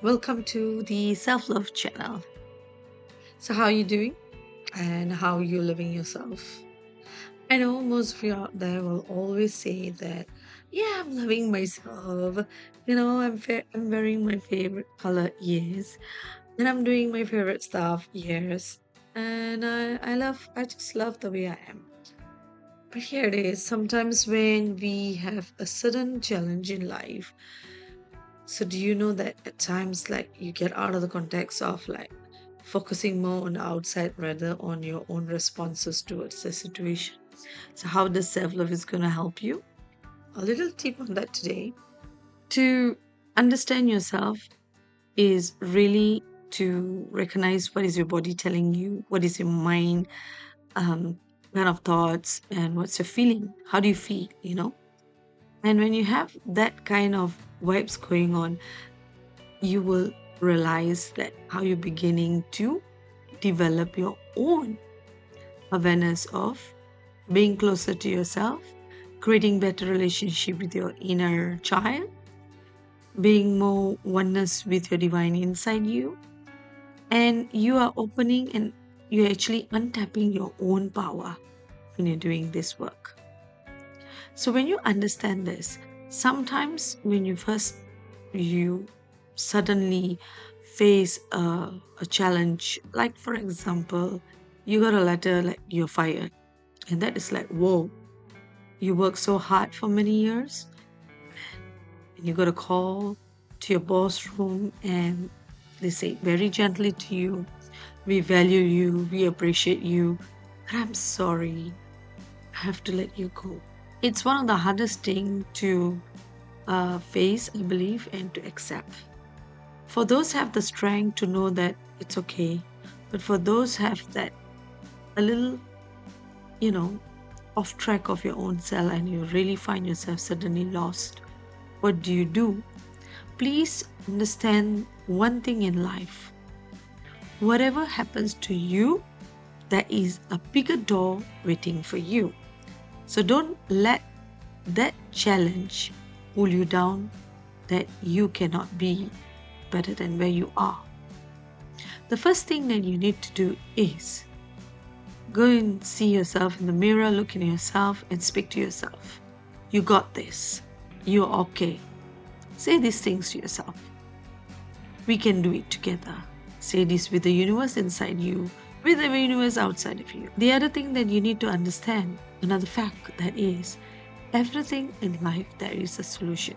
Welcome to the self-love channel. So how are you doing and how are you living yourself? I know most of you out there will always say that, yeah, I'm loving myself. I'm wearing my favorite color, yes, and I'm doing my favorite stuff, yes, and I just love the way I am. But here it is. Sometimes when we have a sudden challenge in life, so do you know that at times like you get out of the context of like focusing more on the outside rather on your own responses towards the situation. So how does self-love is going to help you? A little tip on that today. To understand yourself is really to recognize what is your body telling you, what is your mind um, kind of thoughts, and what's your feeling. How do you feel? And when you have that kind of vibes going on, you will realize that how you're beginning to develop your own awareness of being closer to yourself, creating better relationship with your inner child, being more oneness with your divine inside you, and you are opening and you're actually untapping your own power when you're doing this work. So when you understand this, sometimes when you suddenly face a challenge, like for example, you got a letter like you're fired, and that is like, whoa, you worked so hard for many years, and you got a call to your boss room, and they say very gently to you, we value you, we appreciate you, but I'm sorry, I have to let you go. It's one of the hardest thing to face, I believe, and to accept. For those have the strength to know that it's okay, but for those have that a little, you know, off track of your own self and you really find yourself suddenly lost, what do you do? Please understand one thing in life. Whatever happens to you, there is a bigger door waiting for you. So don't let that challenge pull you down that you cannot be better than where you are. The first thing that you need to do is go and see yourself in the mirror, look in yourself, and speak to yourself. You got this. You're okay. Say these things to yourself. We can do it together. Say this with the universe inside you, with the universe outside of you. The other thing that you need to understand, another fact that is, everything in life there is a solution.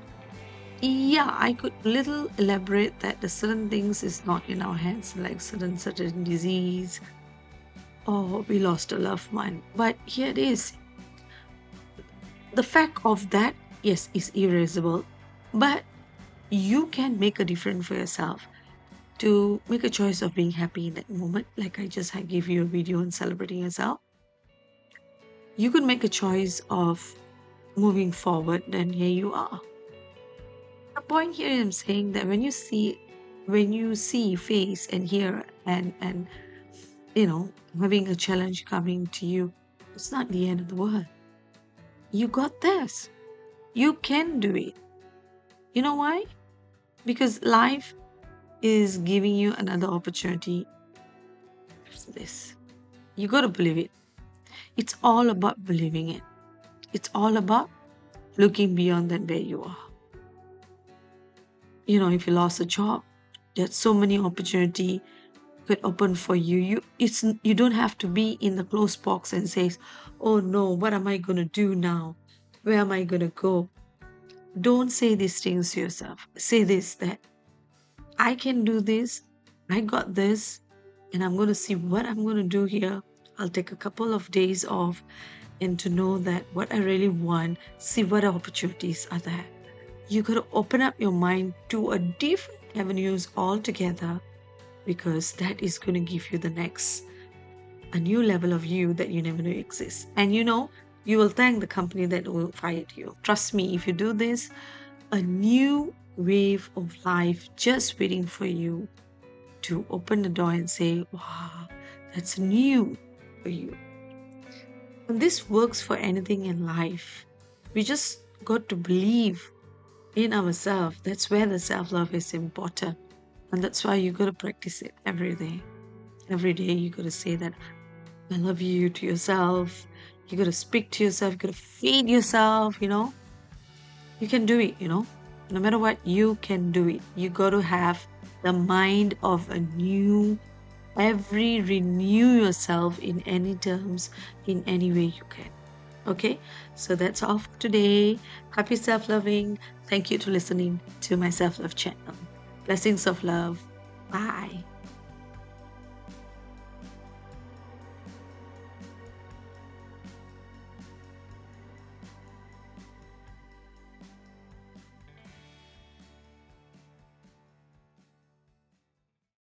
Yeah, I could little elaborate that the certain things is not in our hands, like certain disease, or we lost a loved one. But here it is. The fact of that, yes, is erasable. But you can make a difference for yourself to make a choice of being happy in that moment. Like I just had give you a video on celebrating yourself. You could make a choice of moving forward, then here you are. The point here I'm saying that when you see face and hear and having a challenge coming to you, it's not the end of the world. You got this. You can do it. You know why? Because life is giving you another opportunity after this. You got to believe it. It's all about believing it. It's all about looking beyond than where you are. If you lost a job, there's so many opportunity could open for you. You don't have to be in the closed box and says, "Oh no, what am I gonna do now? Where am I gonna go?" Don't say these things to yourself. Say this that I can do this, I got this, and I'm gonna see what I'm gonna do here. I'll take a couple of days off and to know that what I really want, see what opportunities are there. You gotta open up your mind to a different avenues altogether because that is going to give you the next a new level of you that you never knew exists. And you will thank the company that will fired you. Trust me, if you do this, a new wave of life just waiting for you to open the door and say, wow, that's new for you. And this works for anything in life. We just got to believe in ourselves. That's where the self-love is important. And that's why you got to practice it every day. Every day, you got to say that I love you to yourself. You got to speak to yourself. You got to feed yourself. You can do it. No matter what, you can do it. You got to have the mind of a new, every renew yourself in any terms, in any way you can. Okay, so that's all for today. Happy self loving. Thank you to listening to my self love channel. Blessings of love. Bye.